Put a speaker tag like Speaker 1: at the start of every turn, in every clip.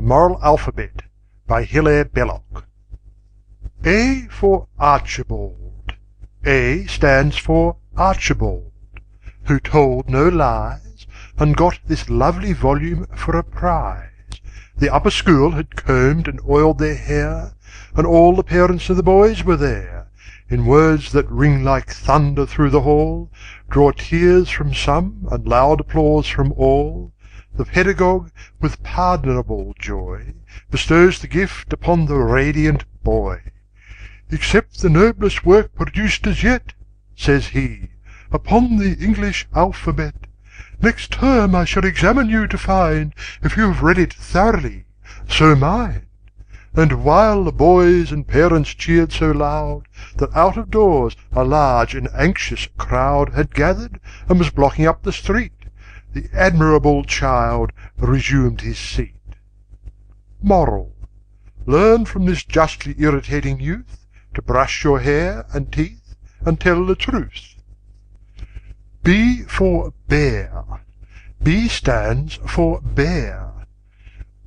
Speaker 1: Moral Alphabet by Hilaire Belloc. A for Archibald. A stands for Archibald, who told no lies, and got this lovely volume for a prize. The upper school had combed and oiled their hair, and all the parents of the boys were there. In words that ring like thunder through the hall, draw tears from some and loud applause from all, the pedagogue, with pardonable joy, bestows the gift upon the radiant boy. "Accept the noblest work produced as yet," says he, "upon the English alphabet. Next term I shall examine you to find if you have read it thoroughly, so mind." And while the boys and parents cheered so loud that out of doors a large and anxious crowd had gathered and was blocking up the street, the admirable child resumed his seat. Moral: learn from this justly irritating youth to brush your hair and teeth and tell the truth. B for Bear. B stands for Bear.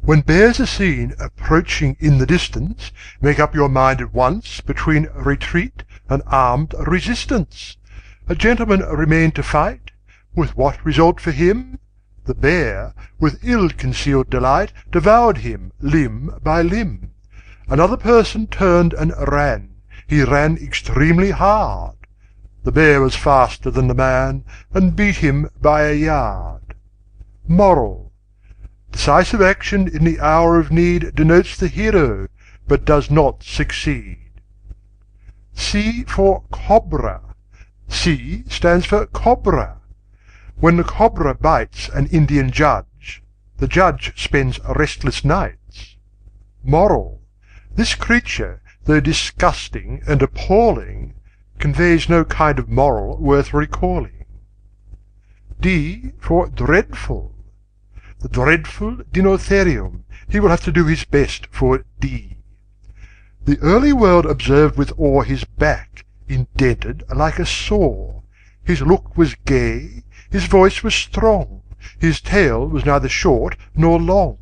Speaker 1: When bears are seen approaching in the distance, make up your mind at once between retreat and armed resistance. A gentleman remained to fight, with what result for him? The bear, with ill-concealed delight, devoured him limb by limb. Another person turned and ran. He ran extremely hard. The bear was faster than the man, and beat him by a yard. Moral: decisive action in the hour of need denotes the hero, but does not succeed. C for Cobra. C stands for Cobra. When the cobra bites an Indian judge, the judge spends restless nights. Moral: this creature, though disgusting and appalling, conveys no kind of moral worth recalling. D for Dreadful. The dreadful Dinotherium, he will have to do his best for D. The early world observed with awe his back, indented like a saw. His look was gay, his voice was strong, his tail was neither short nor long,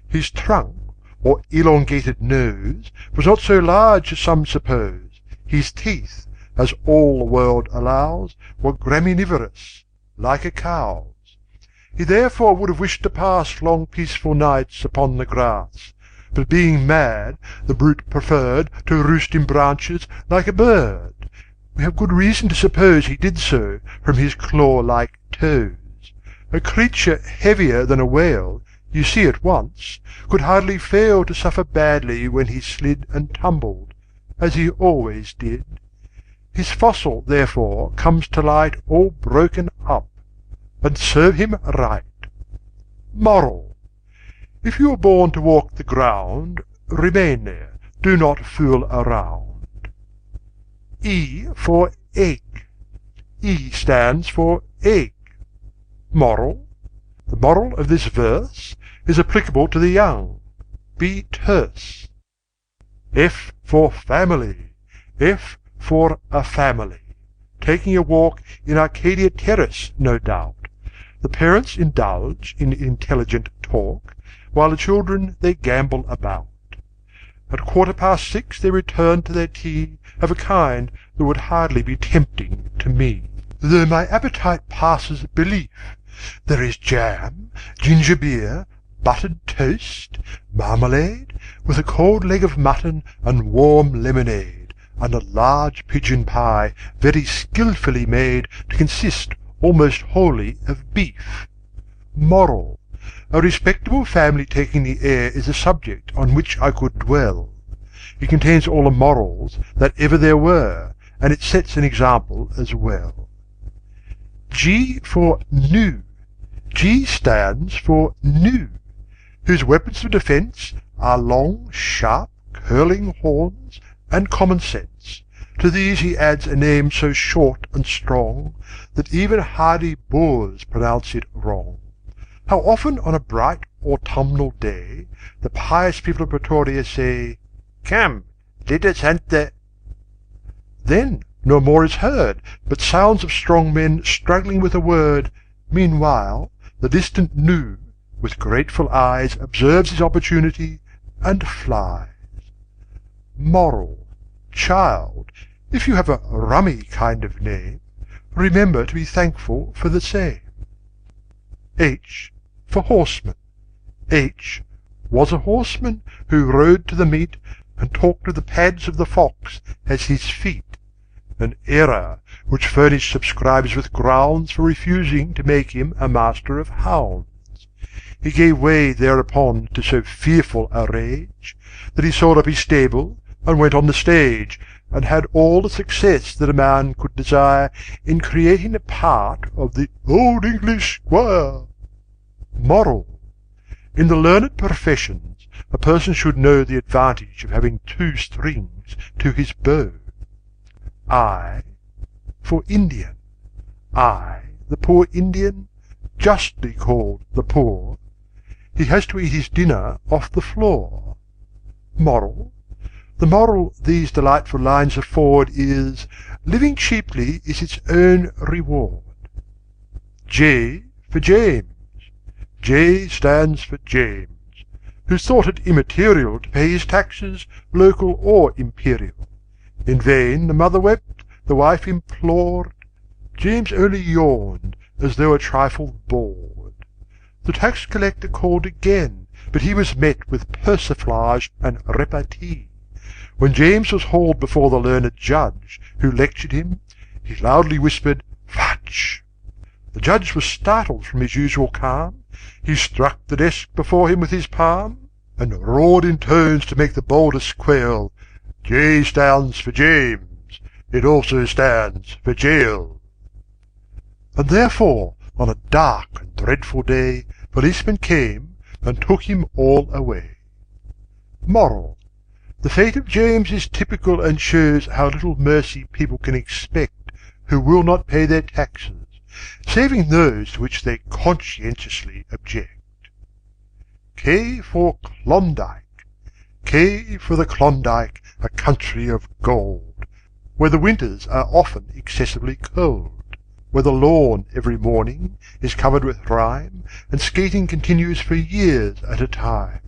Speaker 1: his trunk, or elongated nose, was not so large as some suppose. His teeth, as all the world allows, were graminivorous, like a cow's. He therefore would have wished to pass long peaceful nights upon the grass, but being mad, the brute preferred to roost in branches like a bird. We have good reason to suppose he did so from his claw-like toes. A creature heavier than a whale, you see at once, could hardly fail to suffer badly when he slid and tumbled, as he always did. His fossil, therefore, comes to light all broken up, and serve him right. Moral: if you are born to walk the ground, remain there, do not fool around. E for Egg. E stands for Egg. Moral: the moral of this verse is applicable to the young. Be terse. F for Family. F for a family. Taking a walk in Arcadia Terrace, no doubt. The parents indulge in intelligent talk, while the children they gambol about. At 6:15 they return to their tea, of a kind that would hardly be tempting to me, though my appetite passes belief. There is jam, ginger beer, buttered toast, marmalade, with a cold leg of mutton and warm lemonade, and a large pigeon pie very skilfully made to consist almost wholly of beef. Moral: a respectable family taking the air is a subject on which I could dwell. It contains all the morals that ever there were, and it sets an example as well. G for Gnu. G stands for Gnu, whose weapons of defence are long, sharp, curling horns and common sense. To these he adds a name so short and strong that even hardy boors pronounce it wrong. How often on a bright autumnal day the pious people of Pretoria say, "Come, let us hunt the—" Then no more is heard but sounds of strong men struggling with a word. Meanwhile the distant Gnu, with grateful eyes observes his opportunity, and flies. Moral. Child, if you have a rummy kind of name, remember to be thankful for the same. H for horseman. H was a horseman who rode to the meet and talked of the pads of the fox as his feet, an error which furnished subscribers with grounds for refusing to make him a master of hounds. He gave way thereupon to so fearful a rage that he sold up his stable and went on the stage, and had all the success that a man could desire in creating a part of the Old English Squire. Moral. In the learned professions a person should know the advantage of having 2 strings to his bow. I for Indian. I, the poor Indian, justly called the poor. He has to eat his dinner off the floor. Moral. The moral these delightful lines afford is, living cheaply is its own reward. J for James. J stands for James, who thought it immaterial to pay his taxes, local or imperial. In vain the mother wept, the wife implored. James only yawned, as though a trifle bored. The tax collector called again, but he was met with persiflage and repartee. When James was hauled before the learned judge, who lectured him, he loudly whispered, "Fudge!" The judge was startled from his usual calm. He struck the desk before him with his palm, and roared in tones to make the boldest quail, "J stands for James. It also stands for jail." And therefore, on a dark and dreadful day, policemen came and took him all away. Moral. The fate of James is typical, and shows how little mercy people can expect who will not pay their taxes, saving those to which they conscientiously object. K for Klondike. K for the Klondike, a country of gold, where the winters are often excessively cold, where the lawn every morning is covered with rime, and skating continues for years at a time.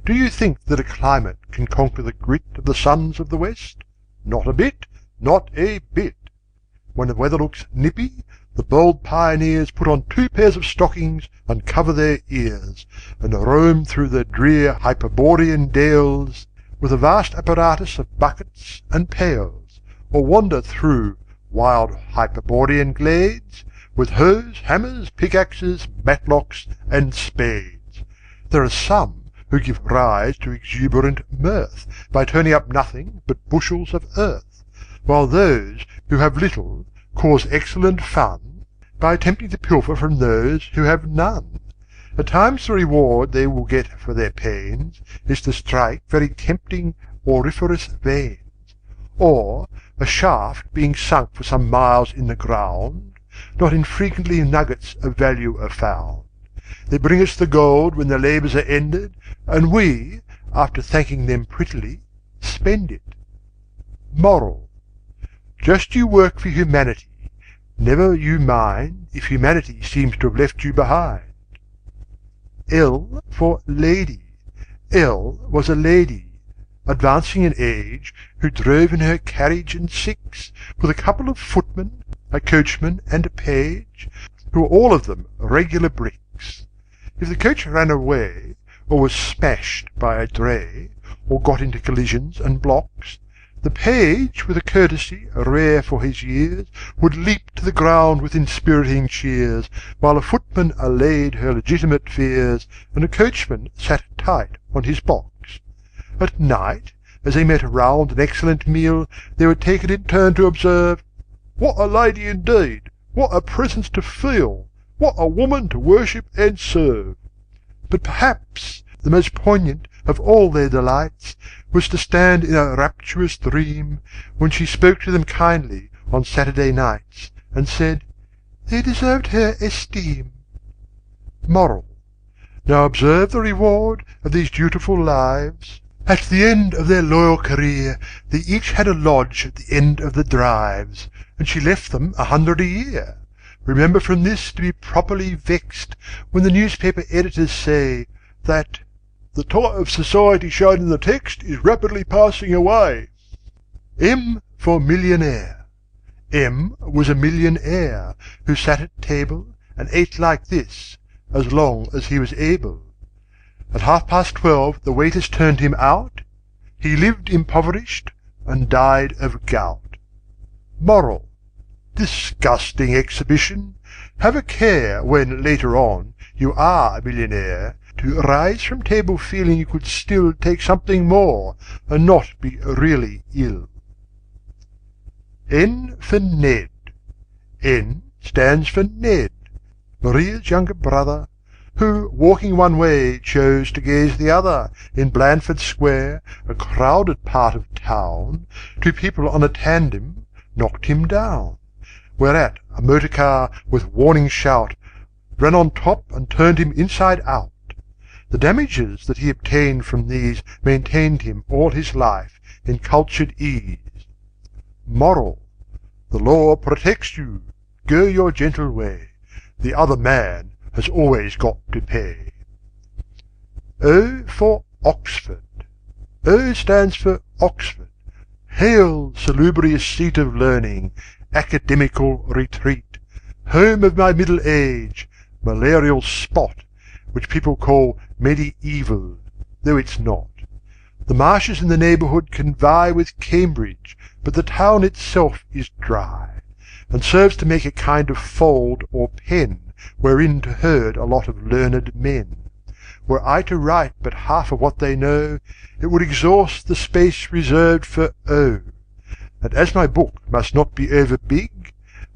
Speaker 1: Do you think that a climate can conquer the grit of the sons of the West? Not a bit, not a bit. When the weather looks nippy, the bold pioneers put on 2 pairs of stockings and cover their ears, and roam through the drear Hyperborean dales with a vast apparatus of buckets and pails, or wander through wild Hyperborean glades with hoes, hammers, pickaxes, matlocks, and spades. There are some who give rise to exuberant mirth by turning up nothing but bushels of earth, while those who have little cause excellent fun by attempting to pilfer from those who have none. At times the reward they will get for their pains is to strike very tempting auriferous veins, or a shaft being sunk for some miles in the ground, not infrequently nuggets of value are found. They bring us the gold when their labours are ended, and we, after thanking them prettily, spend it. Moral. Just you work for humanity, never you mind if humanity seems to have left you behind. L for Lady. L was a lady, advancing in age, who drove in her carriage and 6, with a couple of footmen, a coachman, and a page, who were all of them regular bricks. If the coach ran away, or was smashed by a dray, or got into collisions and blocks, the page, with a courtesy rare for his years, would leap to the ground with inspiriting cheers, while a footman allayed her legitimate fears, and a coachman sat tight on his box. At night, as they met round an excellent meal, they would take it in turn to observe, "What a lady indeed! What a presence to feel! What a woman to worship and serve!" But perhaps the most poignant of all their delights was to stand in a rapturous dream when she spoke to them kindly on Saturday nights, and said, "They deserved her esteem." Moral. Now observe the reward of these dutiful lives. At the end of their loyal career they each had a lodge at the end of the drives, and she left them 100 a year. Remember from this to be properly vexed when the newspaper editors say that "the type of society shown in the text is rapidly passing away." M for millionaire. M was a millionaire who sat at table and ate like this as long as he was able. At 12:30 the waiters turned him out. He lived impoverished and died of gout. Moral: disgusting exhibition. Have a care when, later on, you are a millionaire, to rise from table feeling you could still take something more and not be really ill. N for Ned. N stands for Ned, Maria's younger brother, who, walking one way, chose to gaze the other, in Blandford Square, a crowded part of town. Two people on a tandem knocked him down, whereat a motor car with warning shout ran on top and turned him inside out. The damages that he obtained from these maintained him all his life in cultured ease. Moral: the law protects you. Go your gentle way. The other man has always got to pay. O for Oxford. O stands for Oxford. Hail, salubrious seat of learning, academical retreat, home of my middle age, malarial spot, which people call medieval, though it's not. The marshes in the neighbourhood can vie with Cambridge, but the town itself is dry, and serves to make a kind of fold or pen wherein to herd a lot of learned men. Were I to write but half of what they know, it would exhaust the space reserved for O. And as my book must not be over big,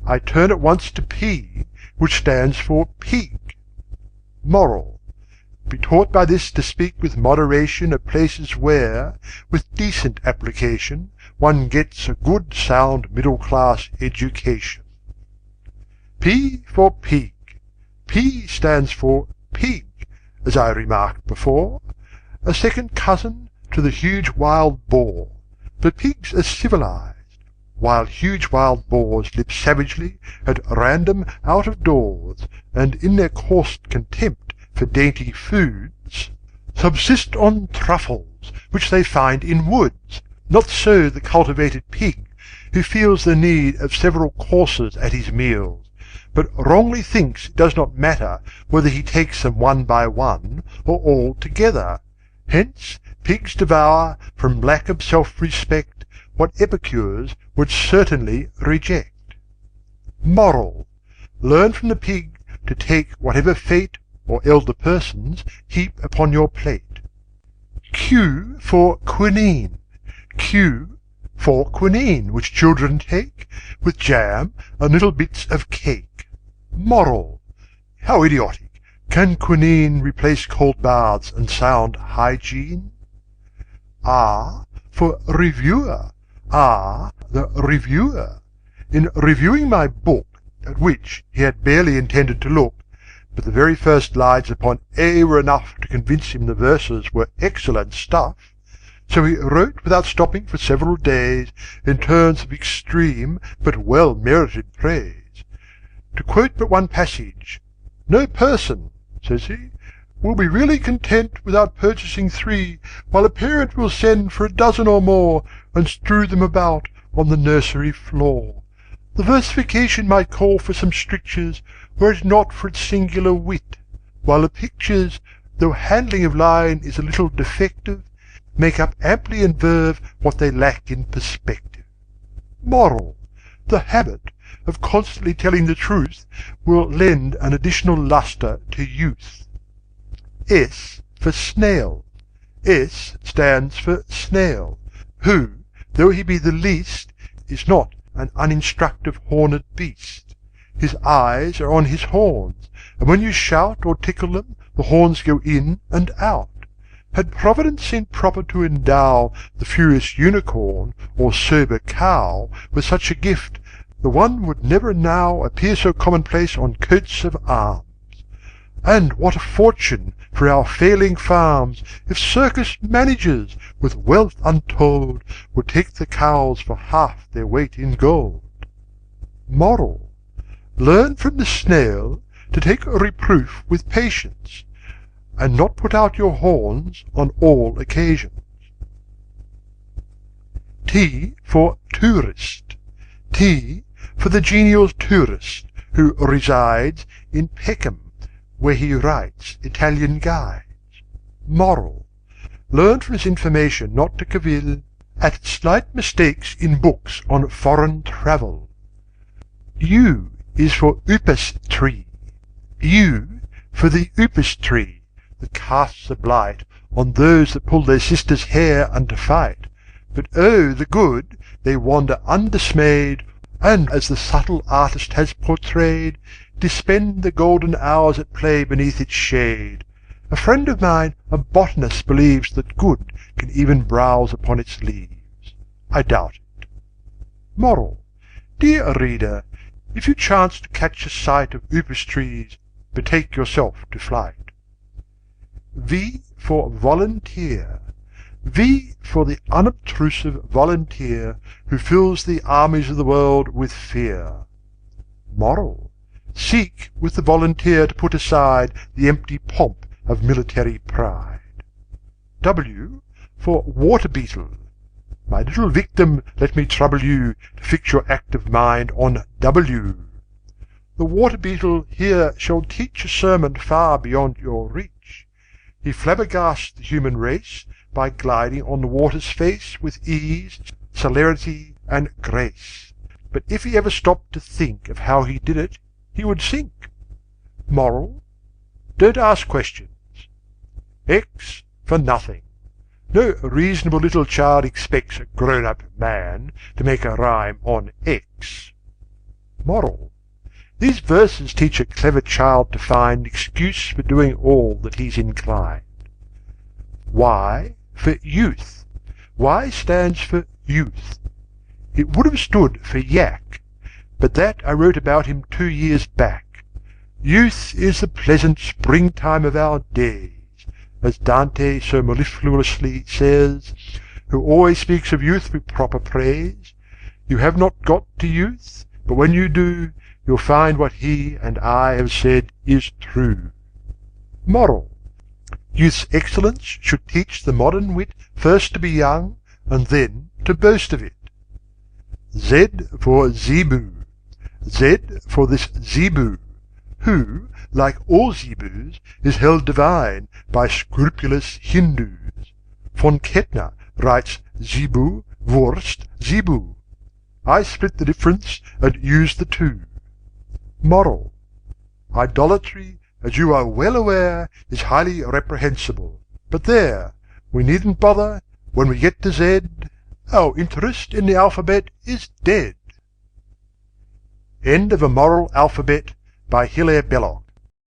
Speaker 1: I turn at once to P, which stands for pig. Moral: be taught by this to speak with moderation of places where, with decent application, one gets a good sound middle-class education. P for pig. P stands for pig, as I remarked before, a second cousin to the huge wild boar, but pigs are civilized, while huge wild boars live savagely at random out of doors, and in their coarse contempt for dainty foods subsist on truffles which they find in woods. Not so the cultivated pig, who feels the need of several courses at his meals, but wrongly thinks it does not matter whether he takes them one by one or all together. Hence pigs devour, from lack of self-respect, what epicures would certainly reject. Moral: learn from the pig to take whatever fate or elder persons heap upon your plate. Q for quinine. Q for quinine, which children take with jam and little bits of cake. Moral: how idiotic! Can quinine replace cold baths and sound hygiene? R for reviewer. R, the reviewer. In reviewing my book, at which he had barely intended to look, but the very first lines upon A were enough to convince him the verses were excellent stuff, so he wrote without stopping for several days, in terms of extreme but well-merited praise. To quote but one passage, "No person," says he, "will be really content without purchasing 3, while a parent will send for a dozen or more, and strew them about on the nursery floor. The versification might call for some strictures, were it not for its singular wit, while the pictures, though handling of line is a little defective, make up amply in verve what they lack in perspective." Moral: the habit of constantly telling the truth will lend an additional lustre to youth. S for snail. S stands for snail, who, though he be the least, is not an uninstructive horned beast. His eyes are on his horns, and when you shout or tickle them, the horns go in and out. Had Providence seen proper to endow the furious unicorn or sober cow with such a gift, the one would never now appear so commonplace on coats of arms. And what a fortune for our failing farms, if circus managers, with wealth untold, would take the cows for half their weight in gold. Moral: Learn from the snail to take reproof with patience, and not put out your horns on all occasions. T for tourist. T for the genial tourist who resides in Peckham, where he writes Italian guides. Moral: learn from this information not to cavil at slight mistakes in books on foreign travel. U is for upas tree. U for the upas tree that casts a blight on those that pull their sister's hair unto fight. But oh, the good, they wander undismayed, and, as the subtle artist has portrayed, dispend the golden hours at play beneath its shade. A friend of mine, a botanist, believes that good can even browse upon its leaves. I doubt it. Moral: dear reader, if you chance to catch a sight of upas trees, betake yourself to flight. V for volunteer. V for the unobtrusive volunteer who fills the armies of the world with fear. Moral: seek with the volunteer to put aside the empty pomp of military pride. W for water beetle. My little victim, let me trouble you to fix your active mind on W. The water beetle here shall teach a sermon far beyond your reach. He flabbergasts the human race by gliding on the water's face with ease, celerity, and grace. But if he ever stopped to think of how he did it, he would sink. Moral: don't ask questions. X for nothing. No reasonable little child expects a grown-up man to make a rhyme on X. Moral: these verses teach a clever child to find excuse for doing all that he's inclined. Y for youth. Y stands for youth. It would have stood for yak, but that I wrote about him 2 years back. Youth is the pleasant springtime of our days, as Dante so mellifluously says, who always speaks of youth with proper praise. You have not got to youth, but when you do, you'll find what he and I have said is true. Moral: youth's excellence should teach the modern wit first to be young, and then to boast of it. Z for zebu. Z for this zebu, who, like all zebus, is held divine by scrupulous Hindus. Von Kettner writes zebu, Wurst, zebu. I split the difference and use the two. Moral: idolatry, as you are well aware, is highly reprehensible. But there, we needn't bother. When we get to Z, our interest in the alphabet is dead. End of A Moral Alphabet by Hilaire Belloc.